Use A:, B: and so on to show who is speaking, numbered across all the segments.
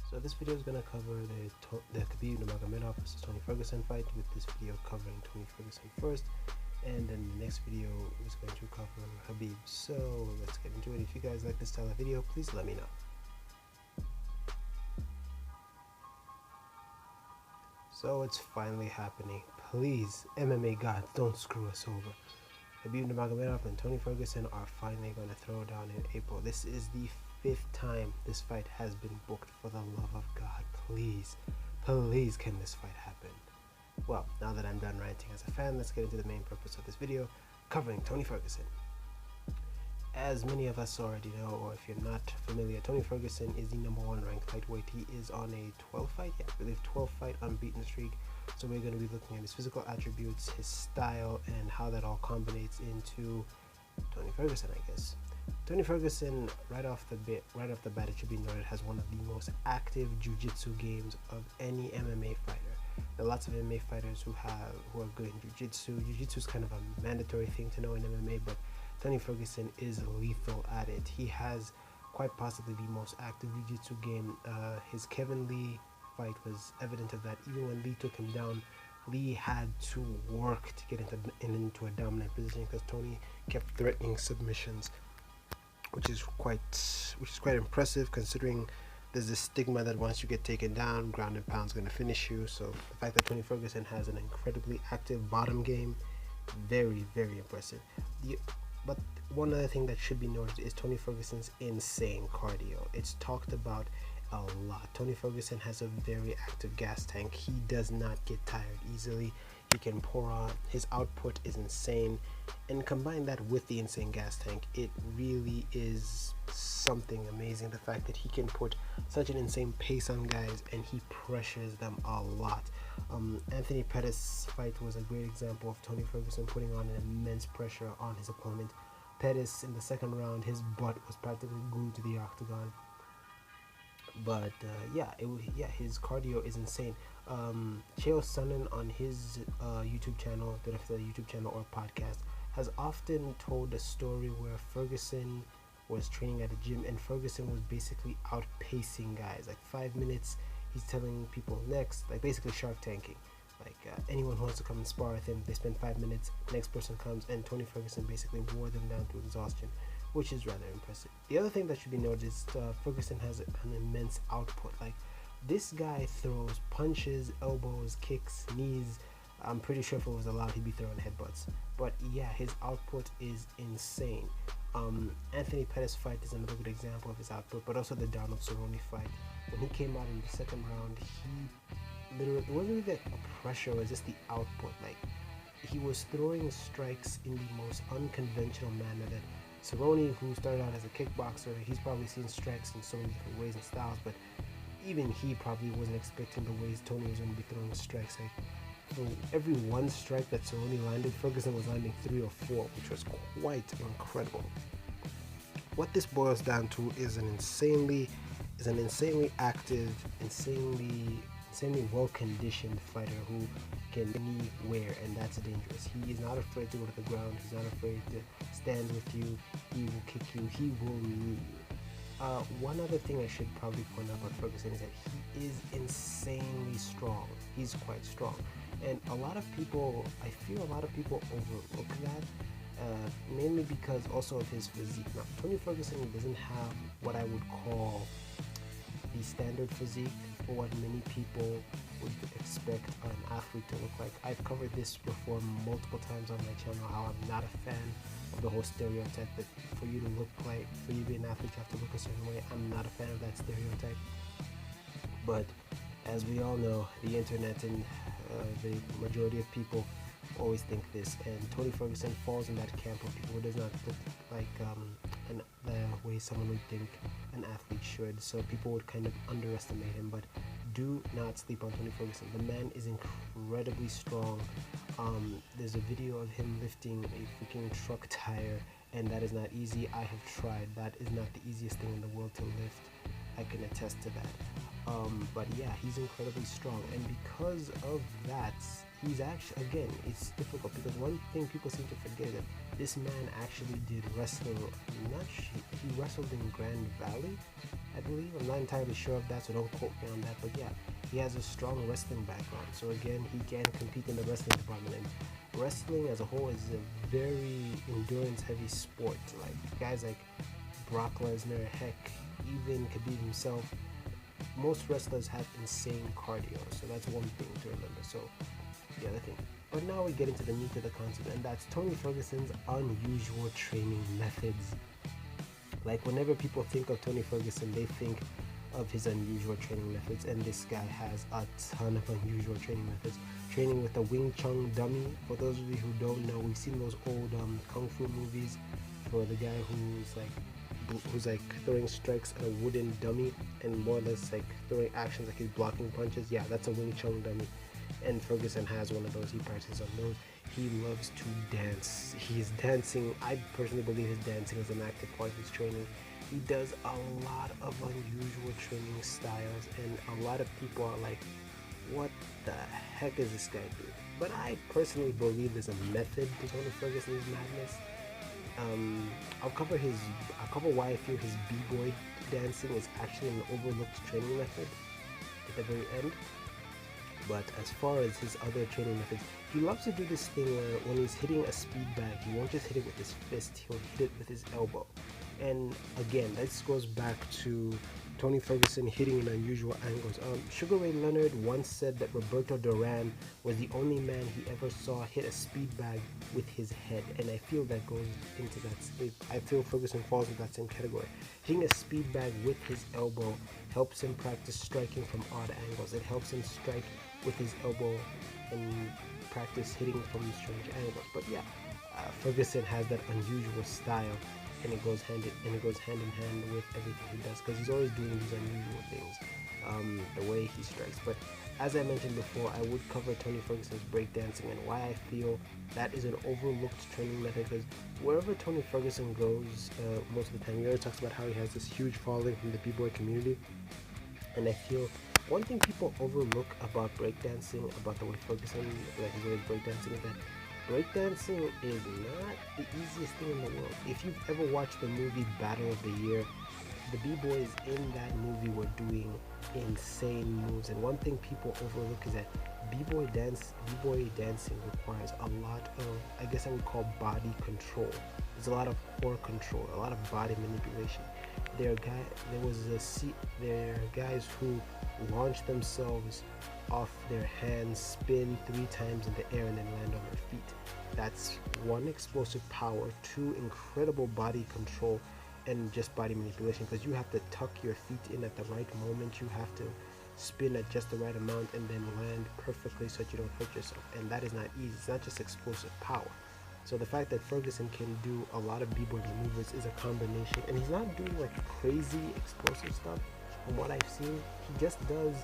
A: So this video is going to cover the Khabib Nurmagomedov versus Tony Ferguson fight, with this video covering Tony Ferguson first, and then the next video is going to cover Khabib. So let's get into it. If you guys like this style of video, please let me know. So it's finally happening. Please, MMA gods, don't screw us over. Khabib Nurmagomedov and Tony Ferguson are finally going to throw down in April. This is the 5th time this fight has been booked. For the love of God, please, please, can this fight happen? Well, now that I'm done ranting as a fan, let's get into the main purpose of this video, covering Tony Ferguson. As many of us already know, or if you're not familiar, Tony Ferguson is the #1 ranked lightweight. He is on a 12-fight, I believe 12-fight unbeaten streak. So we're going to be looking at his physical attributes, his style, and how that all combines into Tony Ferguson, I guess. Tony Ferguson, right off the bat, it should be noted, has one of the most active jiu-jitsu games of any MMA fighter. There are lots of MMA fighters who are good in jiu-jitsu. Jiu-jitsu is kind of a mandatory thing to know in MMA, but Tony Ferguson is lethal at it. He has quite possibly the most active jiu-jitsu game. His Kevin Lee fight was evident of that. Even when Lee took him down, Lee had to work to get into a dominant position, because Tony kept threatening submissions, which is quite impressive, considering there's this stigma that once you get taken down, ground and pound's going to finish you. So the fact that Tony Ferguson has an incredibly active bottom game, very, very impressive. But one other thing that should be noted is Tony Ferguson's insane cardio. It's talked about a lot. Tony Ferguson has a very active gas tank. He does not get tired easily. He can pour on. His output is insane, and combine that with the insane gas tank, it really is something amazing. The fact that he can put such an insane pace on guys, and he pressures them a lot. Anthony Pettis' fight was a great example of Tony Ferguson putting on an immense pressure on his opponent. Pettis, in the second round, his butt was practically glued to the octagon. But his cardio is insane. Chael Sonnen on his YouTube channel, don't know if it's a YouTube channel or podcast, has often told a story where Ferguson was training at a gym, and Ferguson was basically outpacing guys. Like 5 minutes, he's telling people next, like basically Shark Tanking. Like anyone who wants to come and spar with him, they spend 5 minutes, next person comes, and Tony Ferguson basically wore them down to exhaustion, which is rather impressive. The other thing that should be noted is Ferguson has an immense output. Like, this guy throws punches, elbows, kicks, knees. I'm pretty sure if it was allowed, he'd be throwing headbutts. But yeah, his output is insane. Anthony Pettis' fight is another good example of his output, but also the Donald Cerrone fight. When he came out in the second round, he literally, it wasn't even a pressure, it was just the output. Like, he was throwing strikes in the most unconventional manner that Cerrone, who started out as a kickboxer, he's probably seen strikes in so many different ways and styles, but even he probably wasn't expecting the ways Tony was going to be throwing strikes. Like, for every one strike that Cerrone landed, Ferguson was landing 3 or 4, which was quite incredible. What this boils down to is an insanely active, insanely well-conditioned fighter who can anywhere, and that's dangerous. He is not afraid to go to the ground. He's not afraid to stand with you. He will kick you. He will knee you. One other thing I should probably point out about Ferguson is that he is insanely strong. He's quite strong, and I feel a lot of people overlook that, mainly because also of his physique. Now, Tony Ferguson doesn't have what I would call the standard physique for what many people would expect an athlete to look like. I've covered this before multiple times on my channel, how I'm not a fan of the whole stereotype that for you to be an athlete, you have to look a certain way. I'm not a fan of that stereotype. But as we all know, the internet and the majority of people always think this, and Tony Ferguson falls in that camp of people who does not look like the way someone would think an athlete should. So people would kind of underestimate him, but do not sleep on Tony Ferguson. The man is incredibly strong. There's a video of him lifting a freaking truck tire, and that is not easy. I have tried. That is not the easiest thing in the world to lift. I can attest to that. But yeah, he's incredibly strong, and because of that, he's actually, again, it's difficult because one thing people seem to forget that this man actually did wrestling. He wrestled in Grand Valley, I believe. I'm not entirely sure of that, so don't quote me on that. But yeah, he has a strong wrestling background. So again, he can compete in the wrestling department. And wrestling as a whole is a very endurance-heavy sport. Like guys like Brock Lesnar, heck, even Khabib himself. Most wrestlers have insane cardio, so that's one thing to remember. So the other thing. But now we get into the meat of the concept, and that's Tony Ferguson's unusual training methods. Like whenever people think of Tony Ferguson, they think of his unusual training methods, and this guy has a ton of unusual training methods. Training with a Wing Chun dummy. For those of you who don't know, we've seen those old kung fu movies for the guy who's like throwing strikes at a wooden dummy and more or less like throwing actions like he's blocking punches. Yeah, that's a Wing Chun dummy. And Ferguson has one of those. He practices on those. He loves to dance. He's dancing. I personally believe his dancing is an active part of his training. He does a lot of unusual training styles, and a lot of people are like, what the heck is this guy doing? But I personally believe there's a method to Tony Ferguson's madness. I'll cover why I feel his b-boy dancing is actually an overlooked training method at the very end. But as far as his other training methods, he loves to do this thing where when he's hitting a speed bag, he won't just hit it with his fist, he'll hit it with his elbow. And again, this goes back to Tony Ferguson hitting in unusual angles. Sugar Ray Leonard once said that Roberto Duran was the only man he ever saw hit a speed bag with his head, and I feel that goes into that. I feel Ferguson falls into that same category. Hitting a speed bag with his elbow helps him practice striking from odd angles. It helps him strike with his elbow and practice hitting from strange angles. But yeah, Ferguson has that unusual style, and it goes hand in hand with everything he does, because he's always doing these unusual things, the way he strikes. But as I mentioned before, I would cover Tony Ferguson's breakdancing and why I feel that is an overlooked training method, because wherever Tony Ferguson goes, most of the time, he always talks about how he has this huge following from the b-boy community. And I feel one thing people overlook about breakdancing, about the way Ferguson, like his way of breakdancing, is that breakdancing is not the easiest thing in the world. If you've ever watched the movie Battle of the Year, the b-boys in that movie were doing insane moves, and one thing people overlook is that b-boy dancing requires a lot of, I guess I would call, body control. There's a lot of core control, a lot of body manipulation. There are guys who launch themselves off their hands, spin 3 times in the air, and then land on their feet. That's 1, explosive power, 2, incredible body control, and just body manipulation, because you have to tuck your feet in at the right moment. You have to spin at just the right amount and then land perfectly so that you don't hurt yourself. And that is not easy. It's not just explosive power. So the fact that Ferguson can do a lot of b-boy maneuvers is a combination, and he's not doing like crazy explosive stuff. From what I've seen, he just does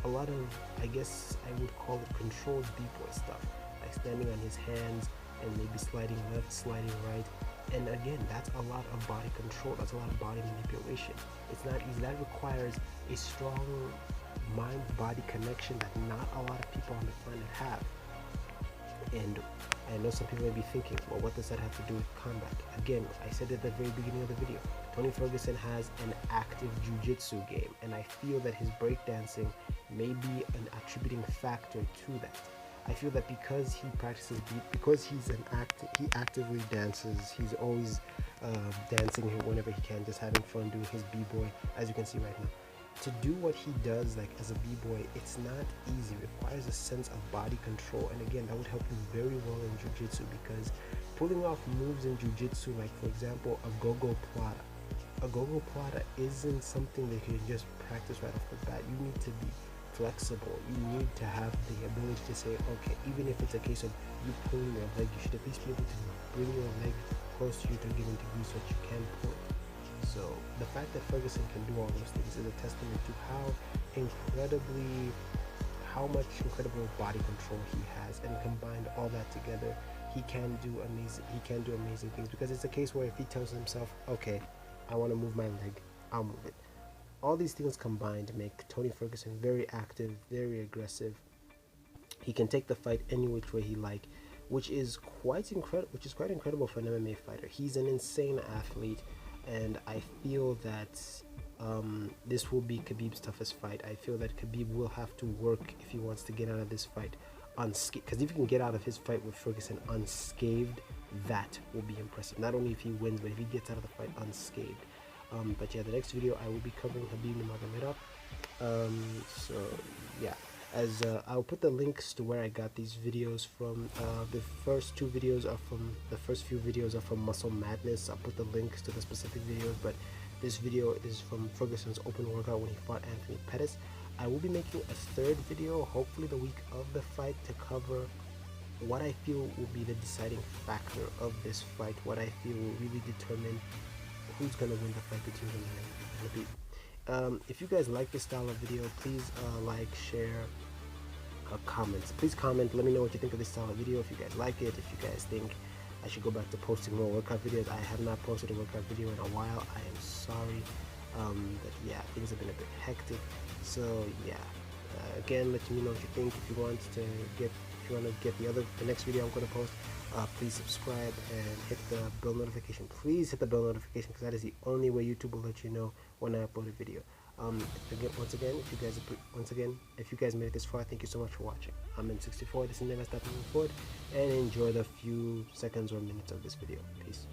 A: a lot of, I guess I would call it, controlled b-boy stuff, like standing on his hands and maybe sliding left, sliding right. And again, that's a lot of body control. That's a lot of body manipulation. It's not easy. That requires a strong mind-body connection that not a lot of people on the planet have. And I know some people may be thinking, well, what does that have to do with combat? Again, I said at the very beginning of the video, Tony Ferguson has an active jiu-jitsu game, and I feel that his breakdancing may be an attributing factor to that. I feel that because he practices, because he actively dances, he's always dancing whenever he can, just having fun doing his b-boy, as you can see right now. To do what he does, like as a b-boy, it's not easy. It requires a sense of body control, and again, that would help you very well in jiu-jitsu, because pulling off moves in jiu-jitsu, like for example a go-go plata, isn't something that you can just practice right off the bat. You need to be flexible. You need to have the ability to say, okay, even if it's a case of you pulling your leg, you should at least be able to bring your leg close to your targeting degree so that you can pull it. So the fact that Ferguson can do all those things is a testament to how much incredible body control he has, and combined all that together, he can do amazing things, because it's a case where if he tells himself, okay, I want to move my leg, I'll move it. All these things combined make Tony Ferguson very active, very aggressive. He can take the fight any which way he like, which is quite incredible for an MMA fighter. He's an insane athlete, and I feel that This will be Khabib's toughest fight. I feel that Khabib will have to work if he wants to get out of this fight unscathed. Because if he can get out of his fight with Ferguson unscathed, that will be impressive. Not only if he wins, but if he gets out of the fight unscathed. But yeah, the next video I will be covering Khabib Nurmagomedov. So yeah, as I'll put the links to where I got these videos from. The first few videos are from Muscle Madness. I'll put the links to the specific videos, but this video is from Ferguson's open workout when he fought Anthony Pettis. I will be making a third video, hopefully the week of the fight, to cover what I feel will be the deciding factor of this fight, what I feel will really determine who's going to win the fight between him and Khabib. If you guys like this style of video, please like, share, comments. Please comment, let me know what you think of this style of video, if you guys like it, if you guys think I should go back to posting more workout videos. I have not posted a workout video in a while. I am sorry. But yeah, things have been a bit hectic. So yeah, again, let me know what you think. If you want to get the next video I'm going to post, please subscribe and hit the bell notification. Please hit the bell notification, because that is the only way YouTube will let you know when I upload a video. Once again, if you guys made it this far, thank you so much for watching. I'm in64. This is Never Stop Moving Forward, and enjoy the few seconds or minutes of this video. Peace.